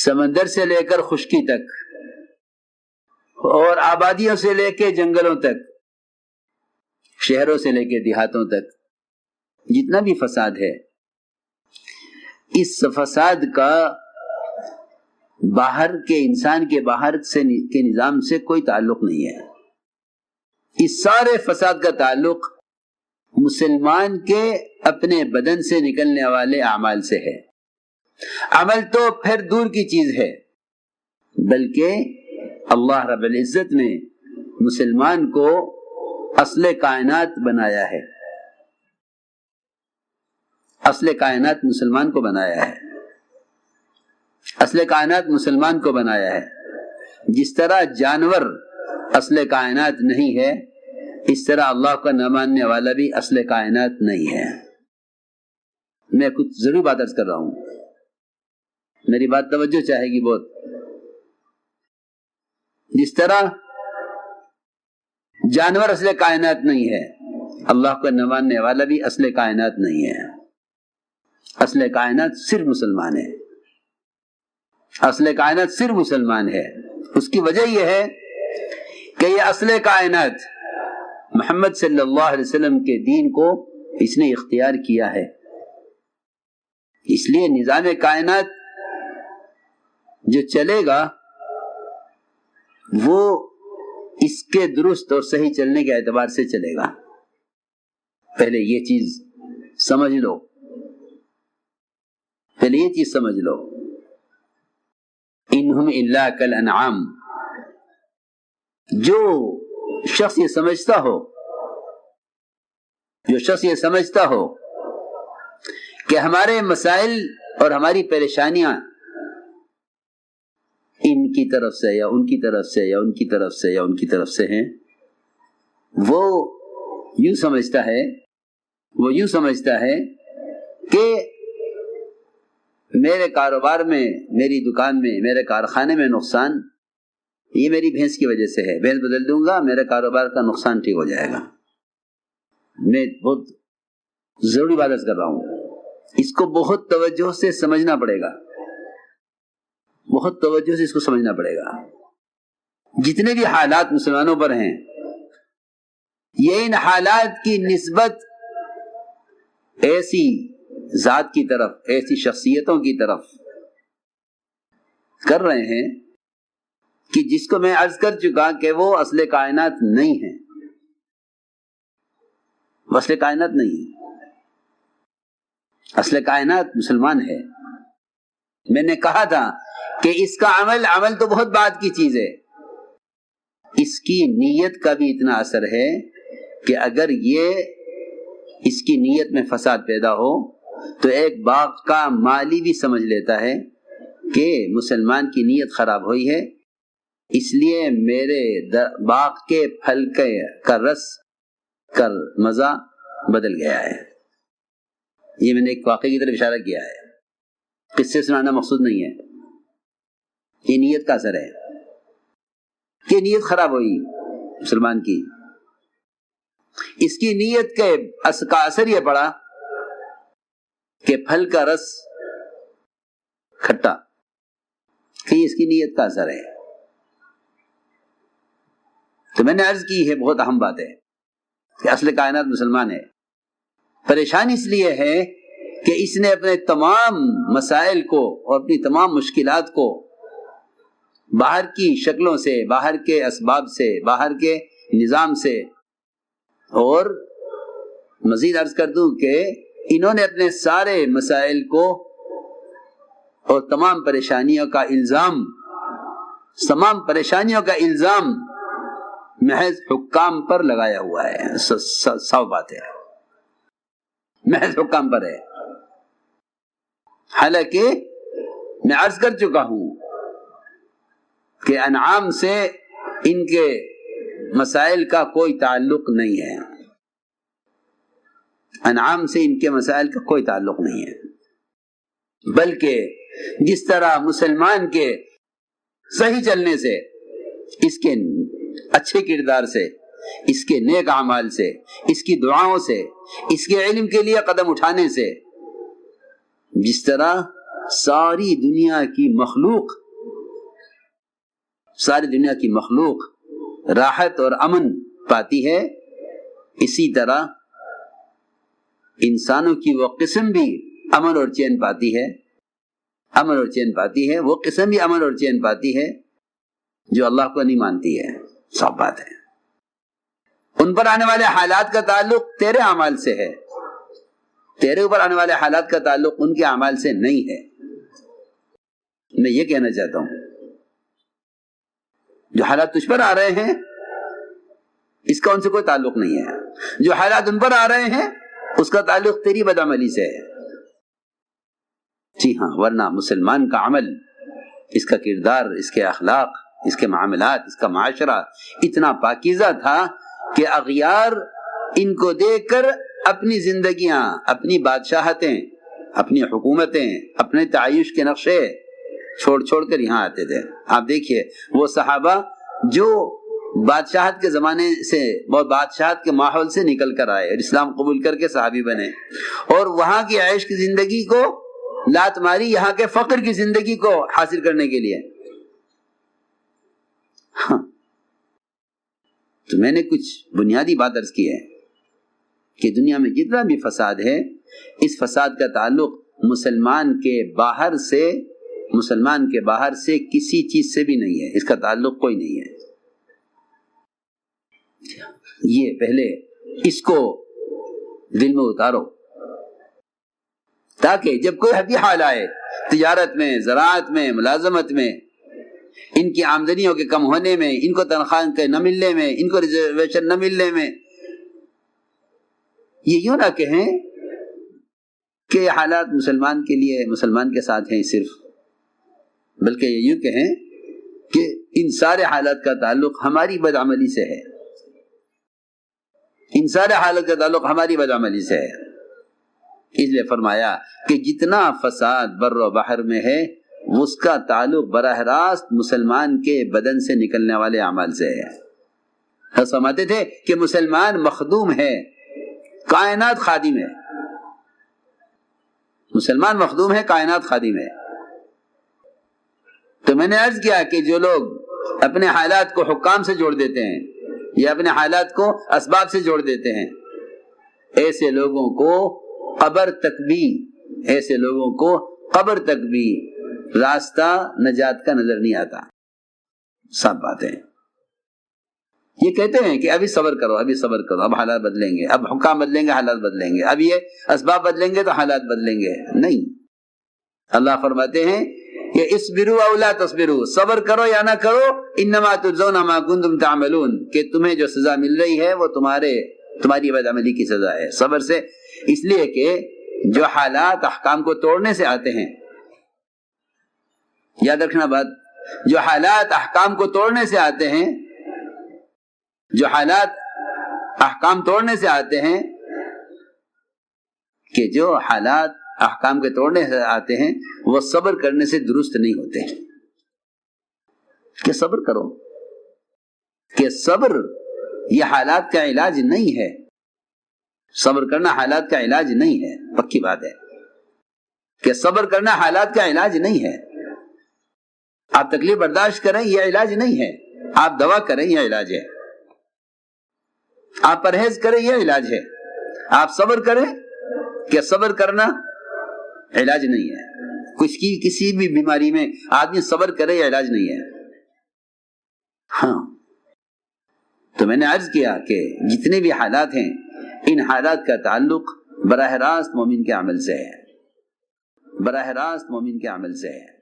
سمندر سے لے کر خشکی تک اور آبادیوں سے لے کے جنگلوں تک، شہروں سے لے کے دیہاتوں تک جتنا بھی فساد ہے، اس فساد کا باہر کے انسان کے باہر سے کے نظام سے کوئی تعلق نہیں ہے۔ اس سارے فساد کا تعلق مسلمان کے اپنے بدن سے نکلنے والے اعمال سے ہے۔ عمل تو پھر دور کی چیز ہے، بلکہ اللہ رب العزت نے مسلمان کو اصل کائنات بنایا ہے، اصل کائنات مسلمان کو بنایا ہے، اصل کائنات مسلمان کو بنایا ہے۔ جس طرح جانور اصل کائنات نہیں ہے، اس طرح اللہ کا نہ ماننے والا بھی اصل کائنات نہیں ہے۔ میں کچھ ضرور بات عرض کر رہا ہوں، میری بات توجہ چاہے گی بہت۔ جس طرح جانور اصل کائنات نہیں ہے، اللہ کا نہ ماننے والا بھی اصل کائنات نہیں ہے۔ اصل کائنات صرف مسلمان ہے، اصل کائنات صرف مسلمان ہے۔ اس کی وجہ یہ ہے کہ یہ اصل کائنات محمد صلی اللہ علیہ وسلم کے دین کو اس نے اختیار کیا ہے، اس لیے نظام کائنات جو چلے گا وہ اس کے درست اور صحیح چلنے کے اعتبار سے چلے گا۔ پہلے یہ چیز سمجھ لو، پہلے یہ چیز سمجھ لو، انہم الا کالانعام۔ جو شخص یہ سمجھتا ہو، جو شخص یہ سمجھتا ہو کہ ہمارے مسائل اور ہماری پریشانیاں ان کی طرف سے یا ان کی طرف سے یا ان کی طرف سے یا ان کی طرف سے ہیں، وہ یوں سمجھتا ہے کہ میرے کاروبار میں، میری دکان میں، میرے کارخانے میں نقصان یہ میری بھینس کی وجہ سے ہے، بھینس بدل دوں گا میرے کاروبار کا نقصان ٹھیک ہو جائے گا۔ میں بہت ضروری بات کر رہا ہوں، اس کو بہت توجہ سے سمجھنا پڑے گا، بہت توجہ سے اس کو سمجھنا پڑے گا۔ جتنے بھی حالات مسلمانوں پر ہیں، یہ ان حالات کی نسبت ایسی ذات کی طرف، ایسی شخصیتوں کی طرف کر رہے ہیں کہ جس کو میں عرض کر چکا کہ وہ اصل کائنات نہیں ہے، وہ اصل کائنات نہیں ہے، اصل کائنات مسلمان ہے۔ میں نے کہا تھا کہ اس کا عمل تو بہت بات کی چیز ہے، اس کی نیت کا بھی اتنا اثر ہے کہ اگر یہ اس کی نیت میں فساد پیدا ہو تو ایک باغ کا مالی بھی سمجھ لیتا ہے کہ مسلمان کی نیت خراب ہوئی ہے، اس لیے میرے باغ کے پھل کا رس کا مزہ بدل گیا ہے۔ یہ میں نے ایک واقعے کی طرف اشارہ کیا ہے، قصے سنانا مقصود نہیں ہے، یہ نیت کا اثر ہے کہ نیت خراب ہوئی مسلمان کی، اس کی نیت کا اثر یہ پڑا کہ پھل کا رس کھٹا، کہ اس کی نیت کا اثر ہے۔ تو میں نے عرض کی ہے، بہت اہم بات ہے کہ اصل کائنات مسلمان ہے۔ پریشانی اس لیے ہے کہ اس نے اپنے تمام مسائل کو اور اپنی تمام مشکلات کو باہر کی شکلوں سے، باہر کے اسباب سے، باہر کے نظام سے، اور مزید عرض کر دوں کہ انہوں نے اپنے سارے مسائل کو اور تمام پریشانیوں کا الزام محض حکام پر لگایا ہوا ہے۔ صاف بات ہے، محض حکام پر ہے۔ حالانکہ میں عرض کر چکا ہوں کہ انعام سے ان کے مسائل کا کوئی تعلق نہیں ہے، انعام سے ان کے مسائل کا کوئی تعلق نہیں ہے، بلکہ جس طرح مسلمان کے صحیح چلنے سے، اس کے اچھے کردار سے، اس کے نیک اعمال سے، اس کی دعاؤں سے، اس کے علم کے لیے قدم اٹھانے سے، جس طرح ساری دنیا کی مخلوق راحت اور امن پاتی ہے، اسی طرح انسانوں کی وہ قسم بھی امن اور چین پاتی ہے، وہ قسم بھی امن اور چین پاتی ہے جو اللہ کو نہیں مانتی ہے۔ صاف بات ہے، ان پر آنے والے حالات کا تعلق تیرے اعمال سے ہے، تیرے اوپر آنے والے حالات کا تعلق ان کے اعمال سے نہیں ہے۔ میں یہ کہنا چاہتا ہوں، جو حالات تجھ پر آ رہے ہیں اس کا ان سے کوئی تعلق نہیں ہے، جو حالات ان پر آ رہے ہیں اس کا تعلق تیری بدعملی سے ہے۔ جی ہاں، ورنہ مسلمان کا عمل، اس کا کردار، اس کے اخلاق، اس کے معاملات، اس کا معاشرہ اتنا پاکیزہ تھا کہ اغیار ان کو دیکھ کر اپنی زندگیاں، اپنی بادشاہتیں، اپنی حکومتیں، اپنے تعیش کے نقشے چھوڑ کر یہاں آتے تھے۔ آپ دیکھیے وہ صحابہ جو بادشاہت کے زمانے سے، بادشاہت کے ماحول سے نکل کر آئے اور اسلام قبول کر کے صحابی بنے، اور وہاں کی عیش کی زندگی کو لات ماری یہاں کے فقر کی زندگی کو حاصل کرنے کے لیے۔ ہاں، تو میں نے کچھ بنیادی بات عرض کی ہے کہ دنیا میں جتنا بھی فساد ہے، اس فساد کا تعلق مسلمان کے باہر سے کسی چیز سے بھی نہیں ہے، اس کا تعلق کوئی نہیں ہے۔ یہ پہلے اس کو دل میں اتارو، تاکہ جب کوئی بھی حال آئے، تجارت میں، زراعت میں، ملازمت میں، ان کی آمدنیوں کے کم ہونے میں، ان کو تنخواہ کے نہ ملنے میں، ان کو ریزرویشن نہ ملنے میں، یہ یوں نہ کہیں کہ حالات مسلمان کے لیے، مسلمان کے ساتھ ہیں صرف، بلکہ یہ یوں کہیں کہ ان سارے حالات کا تعلق ہماری بدعملی سے ہے، ان سارے حالات کا تعلق ہماری بدعملی سے ہے۔ اس لیے فرمایا کہ جتنا فساد بر و بحر میں ہے اس کا تعلق براہ راست مسلمان کے بدن سے نکلنے والے اعمال سے ہے۔ فرماتے تھے کہ مسلمان مخدوم ہے، کائنات خادم ہے، مسلمان مخدوم ہے، کائنات خادم ہے۔ تو میں نے عرض کیا کہ جو لوگ اپنے حالات کو حکام سے جوڑ دیتے ہیں یا اپنے حالات کو اسباب سے جوڑ دیتے ہیں، ایسے لوگوں کو قبر تک بھی راستہ نجات کا نظر نہیں آتا۔ سب باتیں یہ کہتے ہیں کہ ابھی صبر کرو، اب حالات بدلیں گے، اب حکام بدلیں گے، حالات بدلیں گے، اب یہ اسباب بدلیں گے تو حالات بدلیں گے۔ نہیں، اللہ فرماتے ہیں کہ اصبروا او لا تصبروا، صبر کرو یا نہ کرو، انما تجزون ما کنتم تعملون، کہ تمہیں جو سزا مل رہی ہے وہ تمہاری بدعملی کی سزا ہے۔ صبر سے اس لیے کہ جو حالات احکام کو توڑنے سے آتے ہیں، یاد رکھنا بات، جو حالات احکام کو توڑنے سے آتے ہیں، جو حالات احکام توڑنے سے آتے ہیں، کہ جو حالات احکام کے توڑنے سے آتے ہیں وہ صبر کرنے سے درست نہیں ہوتے۔ کہ صبر کرو، کہ صبر یہ حالات کا علاج نہیں ہے، صبر کرنا حالات کا علاج نہیں ہے، پکی بات ہے کہ صبر کرنا حالات کا علاج نہیں ہے۔ آپ تکلیف برداشت کریں یہ علاج نہیں ہے، آپ دوا کریں یہ علاج ہے، آپ پرہیز کریں یہ علاج ہے، آپ صبر کریں کہ صبر کرنا علاج نہیں ہے۔ کسی بھی بیماری میں آدمی صبر کرے یہ علاج نہیں ہے۔ ہاں، تو میں نے عرض کیا کہ جتنے بھی حالات ہیں ان حالات کا تعلق براہ راست مومن کے عمل سے ہے، براہ راست مومن کے عمل سے ہے۔